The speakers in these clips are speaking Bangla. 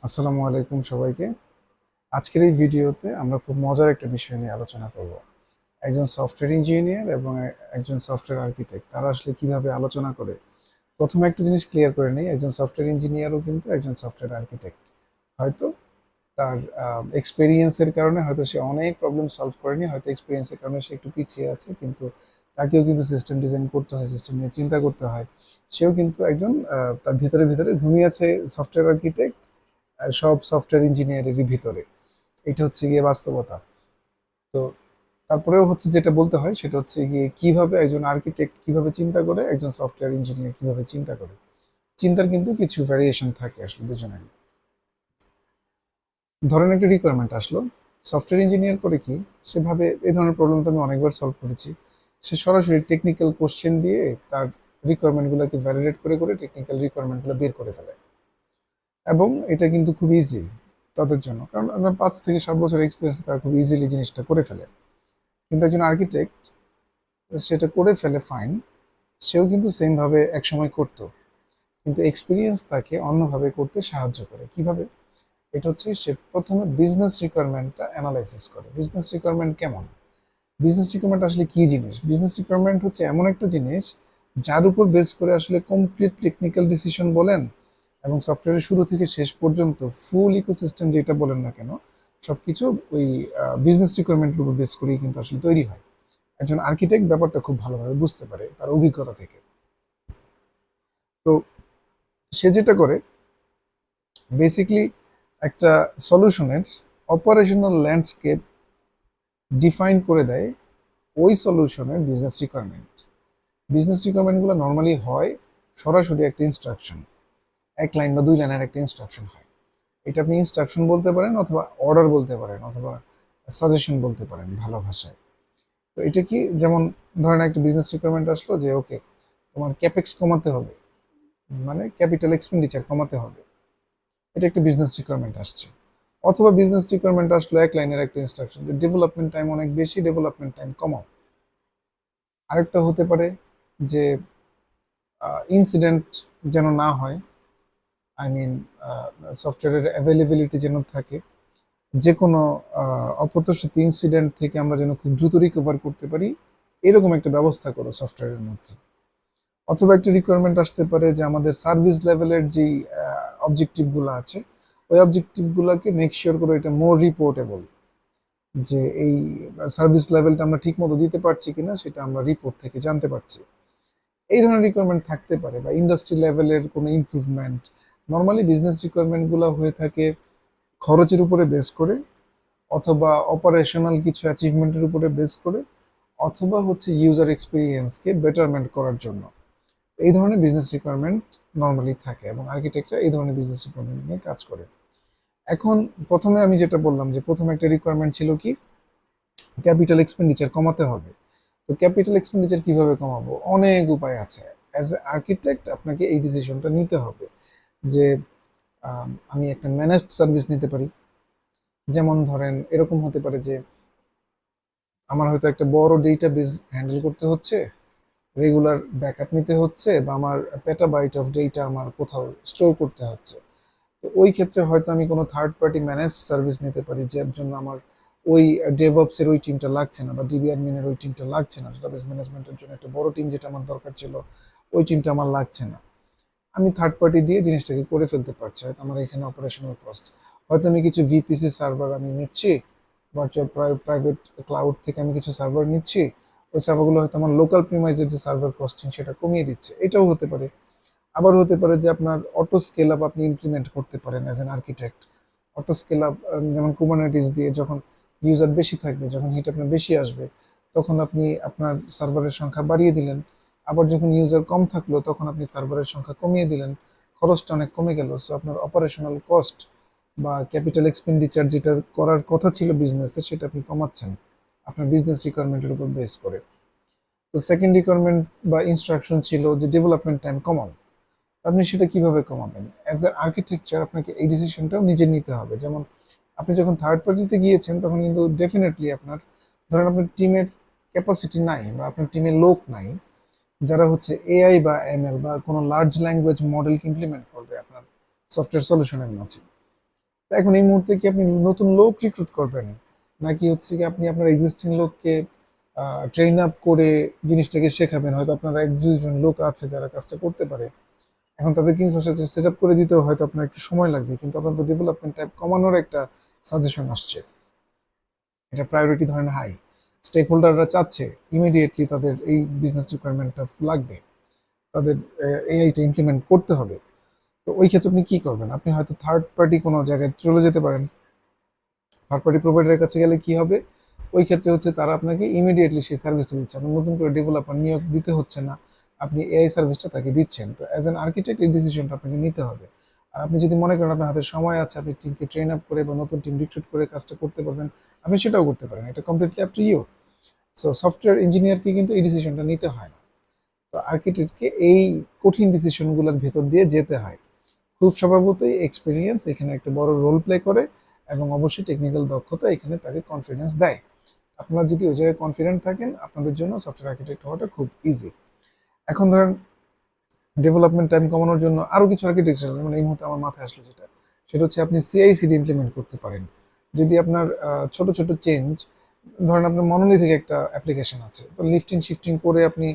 আসসালামু আলাইকুম সবাইকে। আজকের এই ভিডিওতে আমরা খুব মজার একটা বিষয় নিয়ে আলোচনা করব। একজন সফটওয়্যার ইঞ্জিনিয়ার এবং একজন সফটওয়্যার আর্কিটেক্ট তারা আসলে কিভাবে আলোচনা করে। প্রথমে একটা জিনিস ক্লিয়ার করে নেই, একজন সফটওয়্যার ইঞ্জিনিয়ারও কিন্তু একজন সফটওয়্যার আর্কিটেক্ট। হয়তো তার এক্সপেরিয়েন্সের কারণে হয়তো সে অনেক প্রবলেম সলভ করেনি, হয়তো এক্সপেরিয়েন্সের কারণে সে একটু পিছিয়ে আছে, কিন্তু তাকেও কিন্তু সিস্টেম ডিজাইন করতে হয়, সিস্টেম নিয়ে চিন্তা করতে হয়। সেও কিন্তু একজন তার ভিতরে ভিতরে ঘুমিয়ে আছে সফটওয়্যার আর্কিটেক্ট সব সফটওয়্যার ইঞ্জিনিয়ারেরই ভিতরে। এটা হচ্ছে গিয়ে বাস্তবতা। তো তারপরেও হচ্ছে যেটা বলতে হয় সেটা হচ্ছে গিয়ে কিভাবে একজন আর্কিটেক্ট কিভাবে চিন্তা করে, একজন সফটওয়্যার ইঞ্জিনিয়ার কিভাবে চিন্তা করে। চিন্তার কিন্তু কিছু ভ্যারিয়েশন থাকে আসলে দুজনেরই। ধরেন একটা রিকোয়ারমেন্ট আসলো, সফটওয়্যার ইঞ্জিনিয়ার করে কি, সেভাবে এই ধরনের প্রবলেম তো আমি অনেকবার সলভ করেছি। সে সরাসরি টেকনিক্যাল কোশ্চেন দিয়ে তার রিকোয়ারমেন্টগুলোকে ভ্যালিডেট করে করে টেকনিক্যাল রিকোয়ারমেন্টগুলো বের করে ফেলে। এবং এটা কিন্তু খুব ইজি তাদের জন্য, কারণ আমার 5 থেকে 7 বছর এক্সপিরিয়েন্স, তারা খুব ইজিলি জিনিসটা করে ফেলে। কিন্তু একজন আর্কিটেক্ট সেটা করে ফেলে ফাইন, সেও কিন্তু সেমভাবে একসময় করতো, কিন্তু এক্সপিরিয়েন্স তাকে অন্যভাবে করতে সাহায্য করে। কিভাবে? এটা হচ্ছে সে প্রথমে বিজনেস রিকোয়ারমেন্টটা অ্যানালাইসিস করে। বিজনেস রিকোয়ারমেন্ট কেমন, বিজনেস রিকোয়ারমেন্ট আসলে কি জিনিস। বিজনেস রিকোয়ারমেন্ট হচ্ছে এমন একটা জিনিস যার উপর বেস করে আসলে কমপ্লিট টেকনিক্যাল ডিসিশন বলেন এবং সফটওয়্যারের শুরু থেকে শেষ পর্যন্ত ফুল ইকোসিস্টেম যেটা বলেন না কেন, সবকিছু ওই বিজনেস রিকোয়ারমেন্টের উপর বেস করেই কিন্তু আসলে তৈরি হয়। একজন আর্কিটেক্ট ব্যাপারটা খুব ভালোভাবে বুঝতে পারে তার অভিজ্ঞতা থেকে। তো সে যেটা করে বেসিকলি একটা সলিউশনের অপারেশনাল ল্যান্ডস্কেপ ডিফাইন করে দেয় ওই সলিউশনের বিজনেস রিকোয়ারমেন্ট। বিজনেস রিকোয়ারমেন্টগুলো নর্মালি হয় সরাসরি একটা ইনস্ট্রাকশন, 1 লাইন বা 2 লাইনের একটা ইনস্ট্রাকশন হয়। এটা আপনি ইনস্ট্রাকশন বলতে পারেন, অথবা অর্ডার বলতে পারেন, অথবা সাজেশন বলতে পারেন ভালো ভাষায়। তো এটা কি, যেমন ধরেন একটা বিজনেস রিকোয়ারমেন্ট আসলো যে ওকে, তোমার ক্যাপেক্স কমাতে হবে, মানে ক্যাপিটাল এক্সপেন্ডিচার কমাতে হবে, এটা একটা বিজনেস রিকোয়ারমেন্ট আসছে। অথবা বিজনেস রিকোয়ারমেন্ট আসলো 1 লাইনের একটা ইনস্ট্রাকশন যে ডেভেলপমেন্ট টাইম অনেক বেশি, ডেভেলপমেন্ট টাইম কমাও। আরেকটা হতে পারে যে ইনসিডেন্ট যেন না হয়, আই মিন সফটওয়্যারের অ্যাভেলেবিলিটি যেন থাকে, যে কোনো অপ্রত্যাশিত ইনসিডেন্ট থেকে আমরা যেন খুব দ্রুত রিকভার করতে পারি, এরকম একটা ব্যবস্থা করো সফটওয়্যারের মধ্যে। অথবা একটা রিকোয়ারমেন্ট আসতে পারে যে আমাদের সার্ভিস লেভেলের যেই অবজেক্টিভগুলো আছে, ওই অবজেক্টিভগুলোকে মেক শিওর করে এটা মোর রিপোর্টেবল, যে এই সার্ভিস লেভেলটা আমরা ঠিক মতো দিতে পারছি কিনা সেটা আমরা রিপোর্ট থেকে জানতে পারছি। এই ধরনের রিকোয়ারমেন্ট থাকতে পারে, বা ইন্ডাস্ট্রি লেভেলের কোনো ইমপ্রুভমেন্ট। নর্মালি বিজনেস রিকোয়ারমেন্টগুলো হয়ে থাকে খরচের উপরে বেস করে, অথবা অপারেশনাল কিছু অ্যাচিভমেন্টের উপরে বেস করে, অথবা হচ্ছে ইউজার এক্সপিরিয়েন্সকে বেটারমেন্ট করার জন্য। এই ধরনের বিজনেস রিকোয়ারমেন্ট নর্মালি থাকে এবং আর্কিটেক্টরা এই ধরনের বিজনেস রিকোয়ারমেন্ট নিয়ে কাজ করে। এখন প্রথমে আমি যেটা বললাম যে প্রথমে একটা রিকোয়ারমেন্ট ছিল কি, ক্যাপিটাল এক্সপেন্ডিচার কমাতে হবে। তো ক্যাপিটাল এক্সপেন্ডিচার কিভাবে কমাবো, অনেক উপায় আছে। অ্যাজ এ আর্কিটেক্ট আপনাকে এই ডিসিশনটা নিতে হবে যে আমি একটা ম্যানেজড সার্ভিস নিতে পারি। যেমন ধরেন এরকম হতে পারে যে আমার হয়তো একটা বড় ডেটা বেস হ্যান্ডেল করতে হচ্ছে, রেগুলার ব্যাকআপ নিতে হচ্ছে, বা আমার পেটাবাইট অফ ডেটা আমার কোথাও স্টোর করতে হচ্ছে। তো ওই ক্ষেত্রে হয়তো আমি কোনো থার্ড পার্টি ম্যানেজড সার্ভিস নিতে পারি, যার জন্য আমার ওই ডেভঅপসের ওই টিমটা লাগছে না, বা ডিবি অ্যাডমিনের ওই টিমটা লাগছে না, ডেটাবেস ম্যানেজমেন্টের জন্য একটা বড় টিম যেটা আমার দরকার ছিল, ওই টিমটা আমার লাগছে না। আমি থার্ড পার্টি দিয়ে জিনিসটাকে করে ফেলতে পারছি। হয়তো আমার এখানে অপারেশনাল কস্ট, হয়তো আমি কিছু ভিপিসি সার্ভার আমি নিচ্ছি, ভার্চুয়াল প্রাইভেট ক্লাউড থেকে আমি কিছু সার্ভার নিচ্ছি, ওই সার্ভারগুলো হয়তো আমার লোকাল প্রিমাইজের যে সার্ভার কস্টিং সেটা কমিয়ে দিচ্ছে, এটাও হতে পারে। আবার হতে পারে যে আপনার অটো স্কেল আপ আপনি ইমপ্লিমেন্ট করতে পারেন as an architect. Auto scale up, যেমন কুবারনেটিস দিয়ে যখন ইউজার বেশি থাকবে, যখন হিট আপনার বেশি আসবে, তখন আপনি আপনার সার্ভারের সংখ্যা বাড়িয়ে দিলেন। আবার যখন ইউজার কম থাকলো তখন আপনি সার্ভারের সংখ্যা কমিয়ে দিলেন, খরচটা অনেক কমে গেল। সো আপনার অপারেশনাল কস্ট বা ক্যাপিটাল এক্সপেন্ডিচার যেটা করার কথা ছিল বিজনেসে, সেটা আপনি কমাচ্ছেন আপনার বিজনেস রিকোয়ারমেন্টের উপর বেস করে। তো সেকেন্ড রিকোয়ারমেন্ট বা ইনস্ট্রাকশন ছিল যে ডেভেলপমেন্ট টাইম কমাও। আপনি সেটা কিভাবে কমাবেন? অ্যাজ এ আর্কিটেকচার আপনাকে এই ডিসিশনটাও নিজে নিতে হবে। যেমন আপনি যখন থার্ড পার্টিতে গিয়েছেন তখন কিন্তু ডেফিনেটলি আপনার, ধরেন আপনার টিমের ক্যাপাসিটি নাই, বা আপনার টিমের লোক নাই যারা হচ্ছে এআই বা এমএল বা কোনো লার্জ ল্যাঙ্গুয়েজ মডেলকে ইমপ্লিমেন্ট করবে আপনার সফটওয়্যার সলিউশনের মাঝে। তো এখন এই মুহূর্তে কি আপনি নতুন লোক রিক্রুট করবেন, নাকি হচ্ছে কি আপনি আপনার এক্সিস্টিং লোককে ট্রেন আপ করে জিনিসটাকে শেখাবেন? হয়তো আপনার এক দুইজন লোক আছে যারা কাজটা করতে পারে, এখন তাদেরকে ইনফ্রাস্ট্রাকচার সেট আপ করে দিতেও হয়তো আপনার একটু সময় লাগবে, কিন্তু আপনার তো ডেভেলপমেন্ট টাইপ কমানোর একটা সাজেশন আসছে, এটা প্রায়োরিটি ধরেন হাই, স্টেক হোল্ডাররা চাচ্ছে ইমিডিয়েটলি তাদের এই বিজনেস রিকোয়ারমেন্টটা লাগবে, তাদের এআইটা ইমপ্লিমেন্ট করতে হবে। তো ওই ক্ষেত্রে আপনি কি করবেন? আপনি হয়তো থার্ড পার্টি কোনো জায়গায় চলে যেতে পারেন। থার্ড পার্টি প্রোভাইডারের কাছে গেলে কি হবে? ওই ক্ষেত্রে হচ্ছে তারা আপনাকে ইমিডিয়েটলি সেই সার্ভিসটা দিচ্ছে, আপনার নতুন করে ডেভেলপার নিয়োগ দিতে হচ্ছে না, আপনি এআই সার্ভিসটা তাকে দিচ্ছেন। তো অ্যাজ অ্যান আর্কিটেক্ট এই ডিসিশনটা আপনাকে নিতে হবে। আর আপনি যদি মনে করেন আপনার হাতে সময় আছে, আপনি টিমকে ট্রেন আপ করে বা নতুন টিম রিক্রুট করে কাজটা করতে পারবেন, আপনি সেটাও করতে পারেন, এটা completely up to you. So software ইঞ্জিনিয়ারকে কিন্তু এই ডিসিশনটা নিতে হয় না, তো আর্কিটেক্টকে এই কঠিন ডিসিশনগুলোর ভেতর দিয়ে যেতে হয়। খুব স্বভাবতই এক্সপিরিয়েন্স এখানে একটা বড় রোল প্লে করে, এবং অবশ্যই টেকনিক্যাল দক্ষতা এখানে তাকে কনফিডেন্স দেয়। আপনারা যদি ওই জায়গায় কনফিডেন্ট থাকেন, আপনাদের জন্য সফটওয়্যার আর্কিটেক্ট হওয়াটা খুব ইজি। এখন ধরেন ডেভেলপমেন্ট টাইম কমানোর জন্য আরও কিছু আর্কিটেকচার, মানে এই মুহূর্তে আমার মাথায় আসলো যেটা, সেটা হচ্ছে আপনি সিআইসিডি ইমপ্লিমেন্ট করতে পারেন। যদি আপনার ছোট ছোট চেঞ্জ, ধরেন আপনার মনোলিথিক একটা অ্যাপ্লিকেশন আছে, তো লিফটিং শিফটিং করে আপনি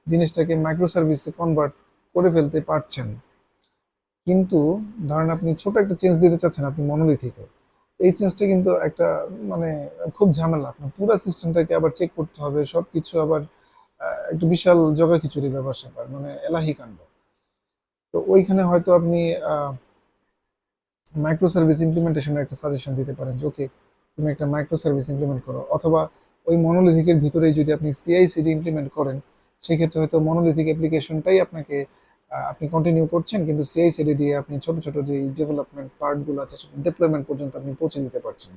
জিনিসটাকে মাইক্রো সার্ভিসে কনভার্ট করে ফেলতে পারছেন, কিন্তু ধরেন আপনি ছোট একটা চেঞ্জ দিতে চাচ্ছেন আপনি মনোলিথিকে, এই চেঞ্জটা কিন্তু একটা মানে খুব ঝামেলা, আপনার পুরো সিস্টেমটাকে আবার চেক করতে হবে, সব কিছু আবার একটু বিশাল জগা খিচুড়ি ব্যাপার স্যাপার, মানে এলাহি কাণ্ড। তো ওইখানে হয়তো আপনি মাইক্রো সার্ভিস ইমপ্লিমেন্টেশনের একটা সাজেশন দিতে পারেন যে ওকে, তুমি একটা মাইক্রো সার্ভিস ইমপ্লিমেন্ট করো, অথবা ওই মনোলিথিকের ভিতরেই যদি আপনি সিআইসিডি ইমপ্লিমেন্ট করেন, সেক্ষেত্রে হয়তো মনোলিথিক অ্যাপ্লিকেশনটাই আপনাকে আপনি কন্টিনিউ করছেন, কিন্তু সিআইসিডি দিয়ে আপনি ছোট ছোট যে ডেভেলপমেন্ট পার্টগুলো আছে সেটা ডেপ্লয়মেন্ট পর্যন্ত আপনি পৌঁছে দিতে পারছেন।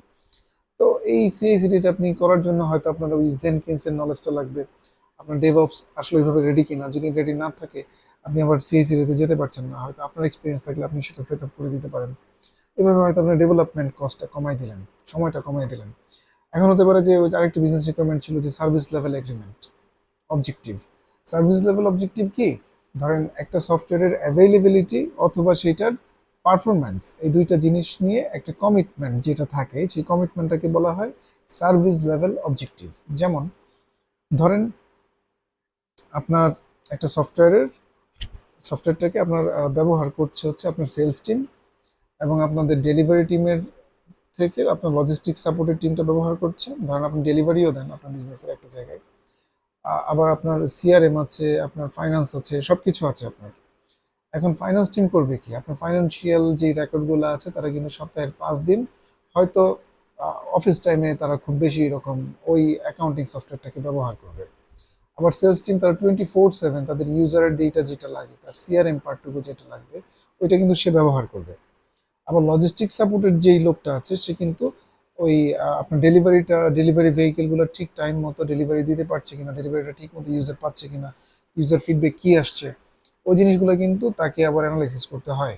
তো এই সিআইসিডিটা আপনি করার জন্য হয়তো আপনার ওই জেনকিন্সের নলেজটা লাগবে, আপনার ডেভঅপস আসলে ওইভাবে রেডি কিনা, যদি রেডি না থাকে আপনি আবার সিআইসিডিতে যেতে পারছেন না, হয়তো আপনার এক্সপিরিয়েন্স থাকলে আপনি সেটা সেট আপ করে দিতে পারেন। এভাবে হয়তো আপনার ডেভেলপমেন্ট কস্টটা কমাই দিলেন, সময়টা কমাই দিলেন। এখন হতে পারে যে ওই আরেকটি বিজনেস রিকোয়ারমেন্ট ছিল যে service level agreement objective. Service level objective কি? ধরেন একটা সফটওয়্যারের অ্যাভেইলেবিলিটি অথবা সেটার পারফরম্যান্স, এই দুইটা জিনিস নিয়ে একটা কমিটমেন্ট যেটা থাকে, সেই কমিটমেন্টটাকে বলা হয় সার্ভিস লেভেল অবজেক্টিভ। যেমন ধরেন আপনার একটা সফটওয়্যারটাকে আপনার ব্যবহার করছে হচ্ছে আপনার সেলস টিম, এবং আপনাদের ডেলিভারি টিমের থেকে আপনার লজিস্টিক সাপোর্টের টিমটা ব্যবহার করছে, ধরেন আপনি ডেলিভারিও দেন আপনার বিজনেসের একটা জায়গায়, আবার আপনার সিআরএম আছে, আপনার ফাইন্যান্স আছে, সব কিছু আছে আপনার। এখন ফাইন্যান্স টিম করবে কি? আপনার ফাইন্যান্সিয়াল যে রেকর্ডগুলো আছে তারা কিন্তু সপ্তাহের 5 দিন হয়তো অফিস টাইমে তারা খুব বেশি এরকম ওই অ্যাকাউন্টিং সফটওয়্যারটাকে ব্যবহার করবে। আবার সেলস টিম তারা 24/7 তাদের ইউজারের ডেটা যেটা লাগে, তার সিআরএম পার্টটুকু যেটা লাগবে, ওইটা কিন্তু সে ব্যবহার করবে। আবার লজিস্টিক সাপোর্টের যেই লোকটা আছে সে কিন্তু ওই আপনার ডেলিভারি ভেহিকেলগুলো ঠিক টাইম মতো ডেলিভারি দিতে পারছে কিনা, ডেলিভারিটা ঠিক মতো ইউজার পাচ্ছে কিনা, ইউজার ফিডব্যাক কি আসছে, ওই জিনিসগুলো কিন্তু তাকে আবার অ্যানালাইসিস করতে হয়।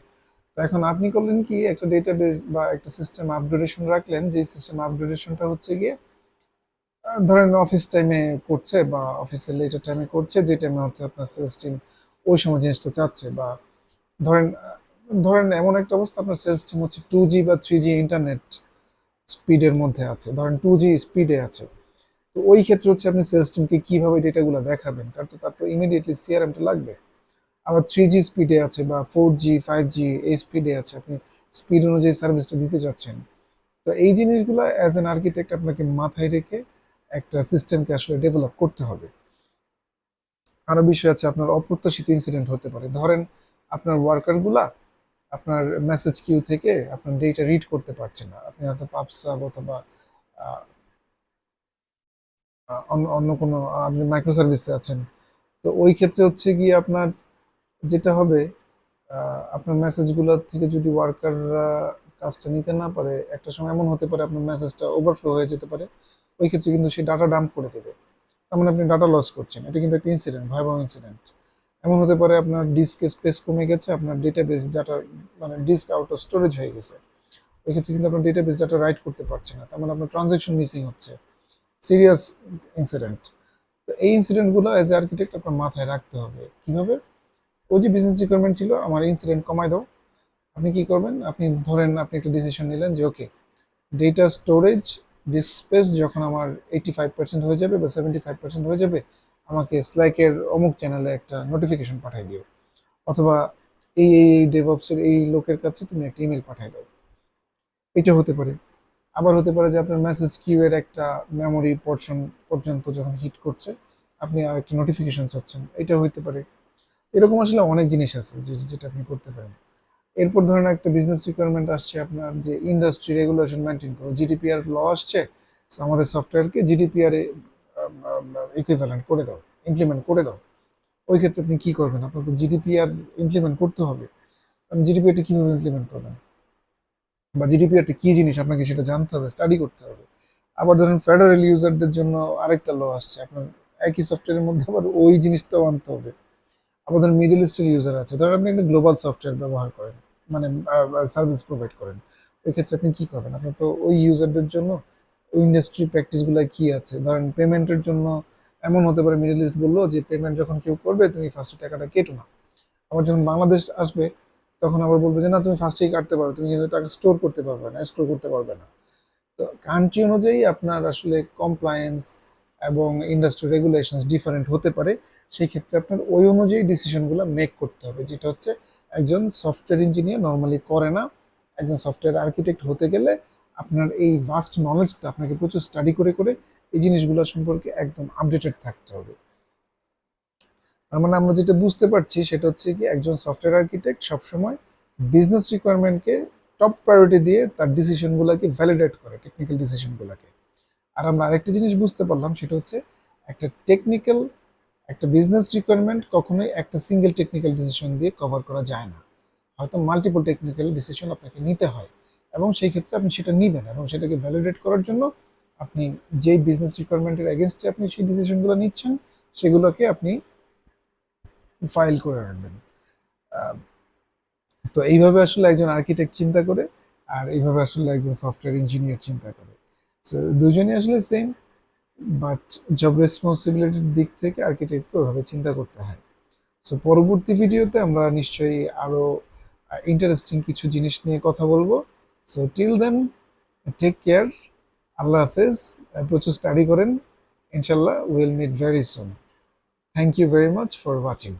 তো এখন আপনি করলেন কি, একটা ডেটাবেস বা একটা সিস্টেম আপগ্রেডেশন রাখলেন, যে সিস্টেম আপগ্রেডেশনটা হচ্ছে গিয়ে ধরেন অফিস টাইমে করছে বা অফিসের লেটার টাইমে করছে, যে টাইমে হচ্ছে আপনার সেলস টিম ওই সময় জিনিসটা চাচ্ছে, বা ধরেন ধরেন এমন একটা অবস্থা আপনার সেলস টিম হচ্ছে 2G বা 3G ইন্টারনেট স্পিডের মধ্যে আছে, ধরেন 2G স্পিডে আছে। তো ওই ক্ষেত্রে হচ্ছে আপনি সেলস টিমকে কিভাবে ডেটাগুলো দেখাবেন, কারণ তো তার তো ইমিডিয়েটলি সিআরএমটা লাগবে। আবার 3G স্পিডে আছে বা 4G 5G এই স্পিডে আছে, আপনি স্পিড অনুযায়ী সার্ভিসটা দিতে চাচ্ছেন। তো এই জিনিসগুলো অ্যাজ অ্যান আর্কিটেক্ট আপনাকে মাথায় রেখে একটা সিস্টেমকে আসলে ডেভেলপ করতে হবে। আরো বিষয় আছে, আপনার অপ্রত্যাশিত ইনসিডেন্ট হতে পারে, ধরেন আপনার ওয়ার্কারগুলা আপনার মেসেজ কিউ থেকে আপনার ডেটা রিড করতে পারছে না, আপনি হয়তো পাবসাব অথবা আহ, অন্য অন্য কোনো আপনি মাইক্রো সার্ভিসে আছেন। তো ওই ক্ষেত্রে হচ্ছে গিয়ে আপনার যেটা হবে, আপনার মেসেজগুলো থেকে যদি ওয়ার্কাররা কাজটা নিতে না পারে, একটা সময় এমন হতে পারে আপনার মেসেজটা ওভারফ্লো হয়ে যেতে পারে, ওই ক্ষেত্রে কিন্তু সে ডাটা ডাম্প করে দেবে, তার মানে আপনি ডাটা লস করছেন, এটা কিন্তু একটা ইনসিডেন্ট, ভয়াবহ ইনসিডেন্ট। এমন হতে পারে আপনার ডিস্কে স্পেস কমে গেছে, আপনার ডেটাবেস ডাটা মানে ডিস্ক আউট অফ স্টোরেজ হয়ে গেছে, ওই ক্ষেত্রে কিন্তু আপনার ডেটাবেস ডাটা রাইট করতে পারছে না, তার মানে আপনার ট্রানজ্যাকশন মিসিং হচ্ছে, সিরিয়াস ইনসিডেন্ট। তো এই ইনসিডেন্টগুলো অ্যাজ এ আর্কিটেক্ট আপনার মাথায় রাখতে হবে কিভাবে, ওই যে বিজনেস রিকোয়ারমেন্ট ছিল আমার ইনসিডেন্ট কমায় দাও, আপনি কি করবেন, আপনি ধরেন আপনি একটা ডিসিশন নিলেন যে ওকে, ডেটা স্টোরেজ ডিস্ক স্পেস যখন আমার 85% হয়ে যাবে বা 75% হয়ে যাবে, আমাকে স্ল্যাকের অমুক চ্যানেলে একটা নোটিফিকেশন পাঠিয়ে দিও, অথবা এই ডেভঅপসের এই লোকের কাছে তুমি একটা ইমেল পাঠিয়ে দাও। এটা হতে পারে। আবার হতে পারে যে আপনার মেসেজ কিউ এর একটা মেমোরি পোর্শন পর্যন্ত যখন হিট করছে, আপনি আর একটা নোটিফিকেশন চাচ্ছেন, এটা হইতে পারে। এরকম আসলে অনেক জিনিস আছে যেটা আপনি করতে পারেন। এরপর ধরেন একটা বিজনেস রিকোয়ারমেন্ট আসছে আপনার, যে ইন্ডাস্ট্রি রেগুলেশন মেনটেন করো, জিডিপিআর ল আসছে, so আমাদের সফটওয়্যারকে জিডিপিআর এ ইকুইভ্যালেন্ট করে দাও, ইমপ্লিমেন্ট করে দাও। ওই ক্ষেত্রে আপনি কি করবেন, আপনার তো জিডিপিআর ইমপ্লিমেন্ট করতে হবে। জিডিপিআরটা কিভাবে ইমপ্লিমেন্ট করবেন, বা জিডিপিআরটা কি জিনিস আপনাকে সেটা জানতে হবে, স্টাডি করতে হবে। আবার ধরেন ফেডারেল ইউজারদের জন্য আরেকটা ল আসছে, আপনার একই সফটওয়্যারের মধ্যে আবার ওই জিনিসটাও আনতে হবে। আবার ধরেন মিডল ইস্টের ইউজার আছে, ধরেন আপনি একটা গ্লোবাল সফটওয়্যার ব্যবহার করেন, মানে সার্ভিস প্রোভাইড করেন, ওই ক্ষেত্রে আপনি কি করবেন, আপনার তো ওই ইউজারদের জন্য ওই ইন্ডাস্ট্রি প্র্যাকটিসগুলো কি আছে। ধরেন পেমেন্টের জন্য এমন হতে পারে, মিডল ইস্ট বললো যে পেমেন্ট যখন কেউ করবে তুমি ফার্স্টে টাকাটা কেটো না। আবার যখন বাংলাদেশ আসবে, তখন আবার বলবে যে না তুমি ফার্স্টেই কাটতে পারো, তুমি কিন্তু টাকা স্টোর করতে পারবে না, স্টোর করতে পারবে না। তো কান্ট্রি অনুযায়ী আপনার আসলে কমপ্লায়েন্স এবং ইন্ডাস্ট্রি রেগুলেশনস ডিফারেন্ট হতে পারে। সেই ক্ষেত্রে আপনার ওই অনুযায়ী ডিসিশনগুলো মেক করতে হবে, যেটা হচ্ছে একজন সফটওয়্যার ইঞ্জিনিয়ার নর্মালি করে না। একজন সফটওয়্যার আর্কিটেক্ট হতে গেলে আপনার এই ভাস্ট নলেজটা আপনাকে প্রচুর স্টাডি করে করে এই জিনিসগুলো সম্পর্কে একদম আপডেটেড থাকতে হবে। তার মানে আমরা যেটা বুঝতে পারছি সেটা হচ্ছে কি, একজন সফটওয়্যার আর্কিটেক্ট সবসময় বিজনেস রিকোয়ারমেন্টকে টপ প্রায়োরিটি দিয়ে তার ডিসিশনগুলোকে ভ্যালিডেট করে, টেকনিক্যাল ডিসিশনগুলোকে। আর আমরা আরেকটা জিনিস বুঝতে পারলাম, সেটা হচ্ছে একটা টেকনিক্যাল, একটা বিজনেস রিকোয়ারমেন্ট কখনোই একটা সিঙ্গেল টেকনিক্যাল ডিসিশন দিয়ে কভার করা যায় না, হয়তো মাল্টিপল টেকনিক্যাল ডিসিশন আপনাকে নিতে হয়। এবং সেই ক্ষেত্রে আপনি সেটা নিবেন, এবং সেটাকে ভ্যালিডেট করার জন্য আপনি যেই বিজনেস রিকোয়ারমেন্টের এগেনস্টে আপনি সেই ডিসিশনগুলো নিচ্ছেন, সেগুলোকে আপনি ফাইল করে রাখবেন। আহ, তো এইভাবে আসলে একজন আর্কিটেক্ট চিন্তা করে, আর এইভাবে আসলে একজন সফটওয়্যার ইঞ্জিনিয়ার চিন্তা করে। সো দুজনই আসলে সেম, বাট জব রেসপন্সিবিলিটির দিক থেকে আর্কিটেক্টকে ওইভাবে চিন্তা করতে হয়। সো পরবর্তী ভিডিওতে আমরা নিশ্চয়ই আরো ইন্টারেস্টিং কিছু জিনিস নিয়ে কথা বলবো। So till then, take care, আল্লাহ হাফেজ, প্রচুর স্টাডি করেন, ইনশাল্লাহ will meet very soon. Thank you very much for watching.